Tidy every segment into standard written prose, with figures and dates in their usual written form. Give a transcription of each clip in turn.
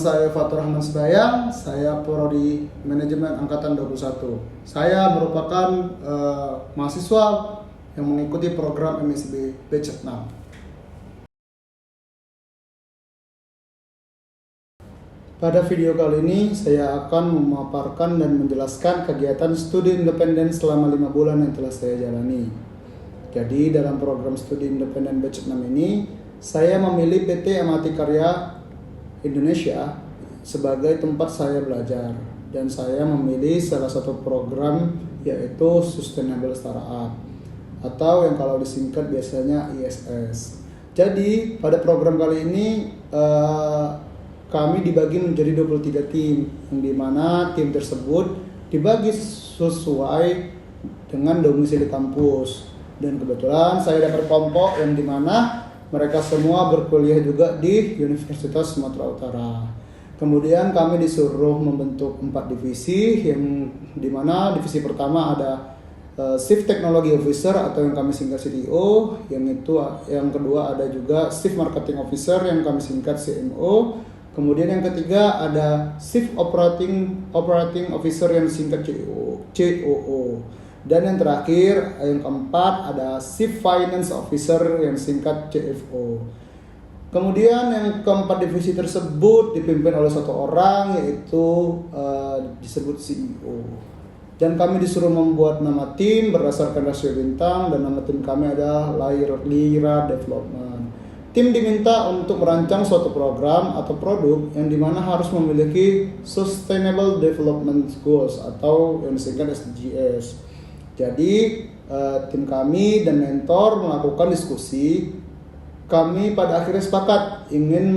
saya Fatur Rahman Sebayang, saya Prodi Manajemen Angkatan 21. Saya merupakan mahasiswa yang mengikuti program MSB Batch 6. Pada video kali ini saya akan memaparkan dan menjelaskan kegiatan studi independen selama 5 bulan yang telah saya jalani. Jadi dalam program studi independen Batch 6 ini, saya memilih PT Amati Karya Indonesia sebagai tempat saya belajar, dan saya memilih salah satu program yaitu Sustainable Startup atau yang kalau disingkat biasanya ISS. Jadi pada program kali ini kami dibagi menjadi 23 tim, yang dimana tim tersebut dibagi sesuai dengan domisili kampus. Dan kebetulan saya dapat kelompok yang dimana mereka semua berkuliah juga di Universitas Sumatera Utara. Kemudian kami disuruh membentuk 4 divisi, yang dimana divisi pertama ada Chief Technology Officer atau yang kami singkat CTO, yang kedua ada juga Chief Marketing Officer yang kami singkat CMO. Kemudian yang ketiga ada Chief Operating Officer yang disingkat COO. Dan yang terakhir, yang keempat ada Chief Finance Officer yang disingkat CFO. Kemudian yang keempat divisi tersebut dipimpin oleh satu orang, yaitu disebut CEO. Dan kami disuruh membuat nama tim berdasarkan rasio bintang, dan nama tim kami adalah Lira Development. Tim diminta untuk merancang suatu program atau produk yang dimana harus memiliki Sustainable Development Goals atau yang disingkat SDGs. Jadi tim kami dan mentor melakukan diskusi. Kami pada akhirnya sepakat ingin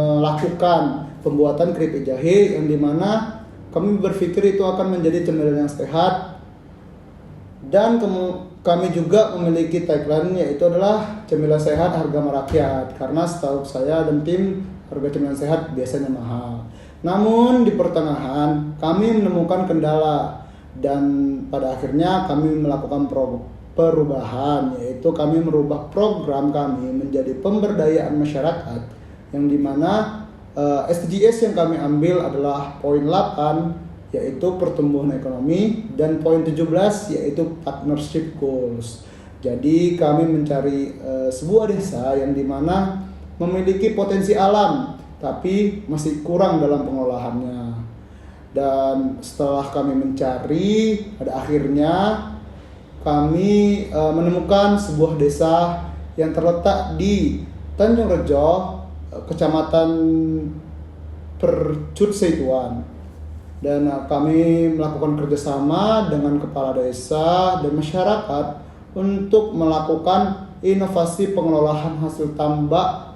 melakukan pembuatan keripik jahe, yang dimana kami berpikir itu akan menjadi cemilan yang sehat. Dan kami juga memiliki tagline, yaitu adalah cemilan sehat harga merakyat, karena setahu saya dan tim harga cemilan sehat biasanya mahal. Namun di pertengahan kami menemukan kendala, dan pada akhirnya kami melakukan perubahan, yaitu kami merubah program kami menjadi pemberdayaan masyarakat, yang dimana SDGs yang kami ambil adalah poin 8 yaitu pertumbuhan ekonomi, dan poin 17 yaitu partnership goals. Jadi kami mencari sebuah desa yang dimana memiliki potensi alam tapi masih kurang dalam pengolahannya. Dan setelah kami mencari, pada akhirnya kami menemukan sebuah desa yang terletak di Tanjung Rejo, Kecamatan Percut Seituan. Dan kami melakukan kerjasama dengan kepala desa dan masyarakat untuk melakukan inovasi pengelolaan hasil tambak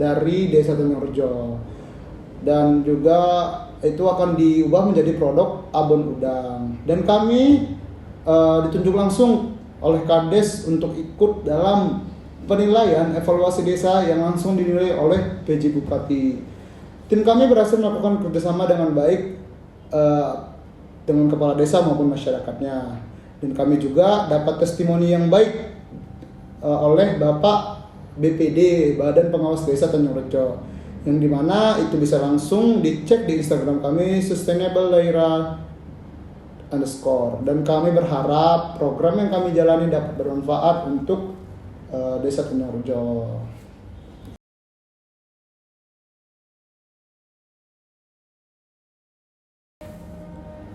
dari desa Tanjung Rejo. Dan juga itu akan diubah menjadi produk abon udang. Dan kami ditunjuk langsung oleh Kades untuk ikut dalam penilaian evaluasi desa yang langsung dinilai oleh PJ Bupati. Tim kami berhasil melakukan kerjasama dengan baik dengan kepala desa maupun masyarakatnya, dan kami juga dapat testimoni yang baik oleh Bapak BPD Badan Pengawas Desa Tanjung Rejo, yang dimana itu bisa langsung dicek di Instagram kami @sustainable_laira_. Dan kami berharap program yang kami jalani dapat bermanfaat untuk Desa Tanjung Rejo.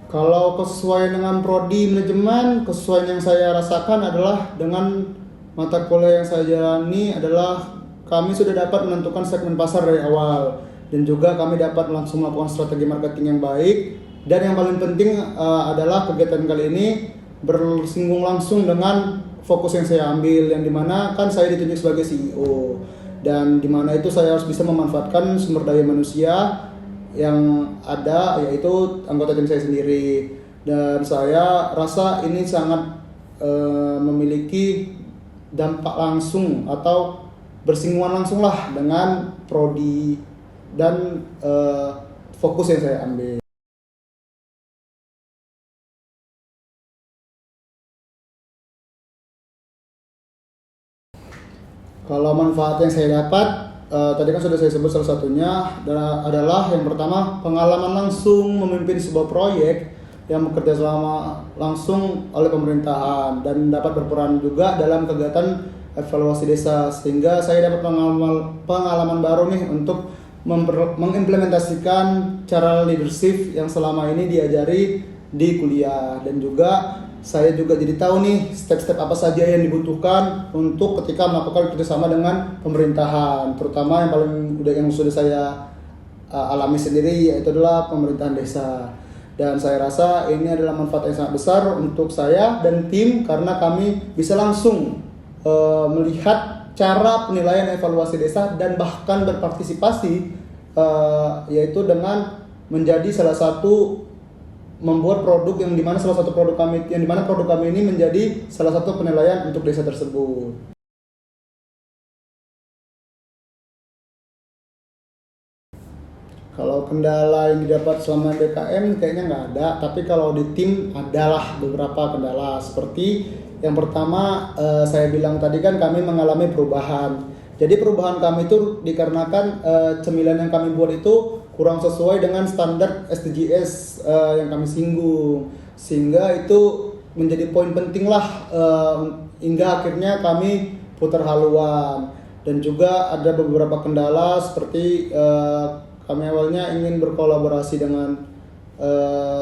Kalau kesesuaian dengan prodi manajemen, kesesuaian yang saya rasakan adalah dengan mata kuliah yang saya jalani adalah kami sudah dapat menentukan segmen pasar dari awal, dan juga kami dapat langsung melakukan strategi marketing yang baik. Dan yang paling penting adalah kegiatan kali ini bersinggung langsung dengan fokus yang saya ambil, yang dimana kan saya ditunjuk sebagai CEO, dan dimana itu saya harus bisa memanfaatkan sumber daya manusia yang ada, yaitu anggota tim saya sendiri. Dan saya rasa ini sangat memiliki dampak langsung atau bersinggungan langsung lah dengan prodi dan fokus yang saya ambil. Kalau manfaat yang saya dapat tadi kan sudah saya sebut salah satunya adalah yang pertama pengalaman langsung memimpin sebuah proyek yang bekerja selama langsung oleh pemerintahan dan dapat berperan juga dalam kegiatan evaluasi desa, sehingga saya dapat pengalaman baru nih untuk mengimplementasikan cara leadership yang selama ini diajari di kuliah, dan juga saya juga jadi tahu nih step-step apa saja yang dibutuhkan untuk ketika melakukan kerjasama dengan pemerintahan, terutama yang sudah saya alami sendiri, yaitu adalah pemerintahan desa. Dan saya rasa ini adalah manfaat yang sangat besar untuk saya dan tim, karena kami bisa langsung melihat cara penilaian evaluasi desa dan bahkan berpartisipasi, yaitu dengan menjadi salah satu membuat produk yang dimana produk kami ini menjadi salah satu penilaian untuk desa tersebut. Kalau kendala yang didapat selama BKM kayaknya nggak ada, tapi kalau di tim adalah beberapa kendala. Seperti yang pertama, saya bilang tadi kan kami mengalami perubahan. Jadi perubahan kami itu dikarenakan cemilan yang kami buat itu kurang sesuai dengan standar SDGs yang kami singgung, sehingga itu menjadi poin penting lah, hingga akhirnya kami putar haluan. Dan juga ada beberapa kendala seperti kami awalnya ingin berkolaborasi dengan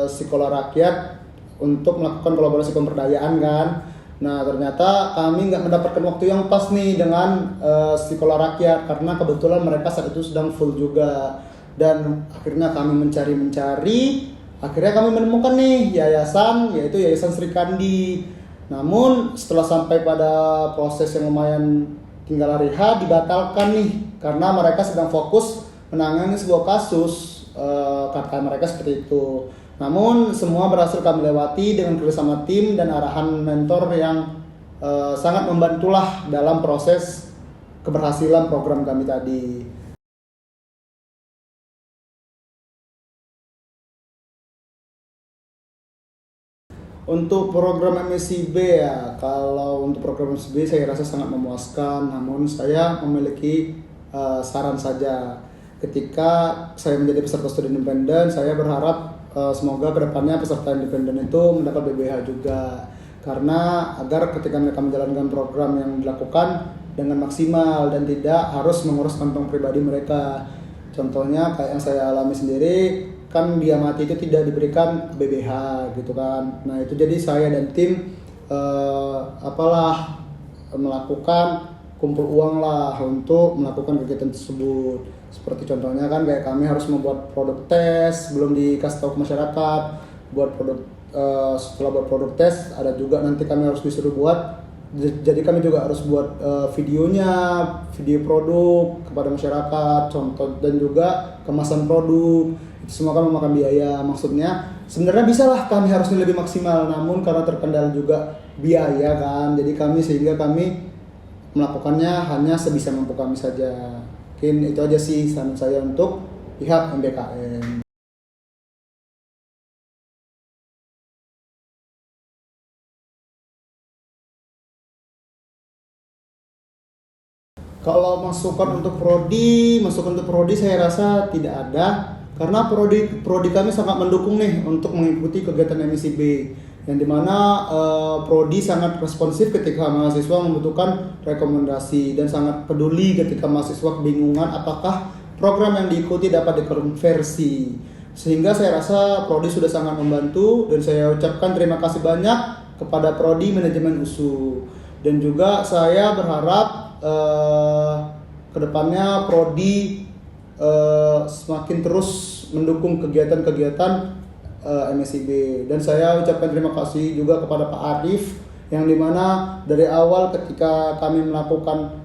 Sekolah Rakyat untuk melakukan kolaborasi pemberdayaan kan. Nah ternyata kami nggak mendapatkan waktu yang pas nih dengan Sekolah Rakyat, karena kebetulan mereka saat itu sedang full juga. Dan akhirnya kami mencari, akhirnya kami menemukan nih yayasan, yaitu Yayasan Sri Kandi. Namun setelah sampai pada proses yang lumayan tinggal hari H, dibatalkan nih karena mereka sedang fokus menangani sebuah kasus, kata mereka seperti itu. Namun semua berhasil kami lewati dengan kerjasama tim dan arahan mentor yang sangat membantulah dalam proses keberhasilan program kami tadi. Untuk program MSIB ya, kalau untuk program MSIB saya rasa sangat memuaskan, namun saya memiliki saran saja. Ketika saya menjadi peserta studi independen, saya berharap semoga kedepannya peserta independen itu mendapat BBH juga, karena agar ketika mereka menjalankan program yang dilakukan dengan maksimal dan tidak harus mengurus kantong pribadi mereka. Contohnya kayak yang saya alami sendiri, kan dia mati itu tidak diberikan BBH gitu kan. Nah itu jadi saya dan tim melakukan kumpul uang lah untuk melakukan kegiatan tersebut. Seperti contohnya kan kayak kami harus membuat produk tes sebelum dikasih tahu ke masyarakat. Setelah buat produk tes, ada juga nanti kami harus disuruh buat. Jadi kami juga harus buat video produk kepada masyarakat, contoh dan juga kemasan produk. Itu semua kan memakan biaya. Maksudnya sebenarnya bisa lah kami harusnya lebih maksimal, namun karena terkendala juga biaya kan, jadi sehingga kami melakukannya hanya sebisa mampu kami saja. Mungkin itu aja sih saran saya untuk pihak MBKM. Kalau masukan untuk prodi saya rasa tidak ada, karena prodi kami sangat mendukung nih untuk mengikuti kegiatan MICB, yang dimana prodi sangat responsif ketika mahasiswa membutuhkan rekomendasi dan sangat peduli ketika mahasiswa kebingungan apakah program yang diikuti dapat dikonversi. Sehingga saya rasa prodi sudah sangat membantu, dan saya ucapkan terima kasih banyak kepada prodi manajemen USU. Dan juga saya berharap kedepannya prodi semakin terus mendukung kegiatan-kegiatan MSIB. Dan saya ucapkan terima kasih juga kepada Pak Arif, yang dimana dari awal ketika kami melakukan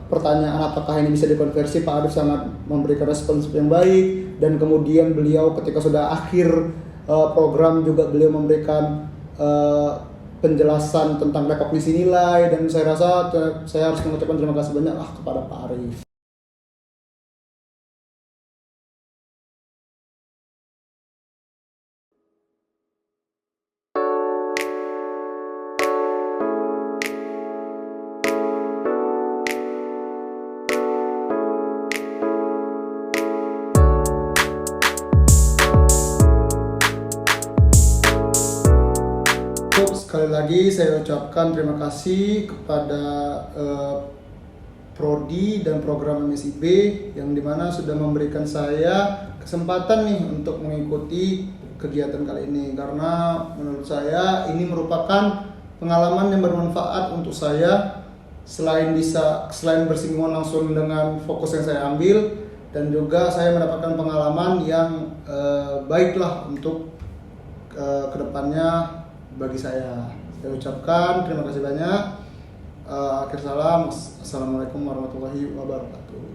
pertanyaan apakah ini bisa dikonversi, Pak Arif sangat memberikan respons yang baik. Dan kemudian beliau ketika sudah akhir program juga beliau memberikan penjelasan tentang rekognisi nilai, dan saya rasa saya harus mengucapkan terima kasih banyak kepada Pak Arif. sekali lagi saya ucapkan terima kasih kepada Prodi dan program MSIB yang dimana sudah memberikan saya kesempatan nih untuk mengikuti kegiatan kali ini, karena menurut saya ini merupakan pengalaman yang bermanfaat untuk saya, selain bersinggungan langsung dengan fokus yang saya ambil, dan juga saya mendapatkan pengalaman yang baiklah untuk kedepannya bagi saya. Saya ucapkan terima kasih banyak. Akhir salam, assalamualaikum warahmatullahi wabarakatuh.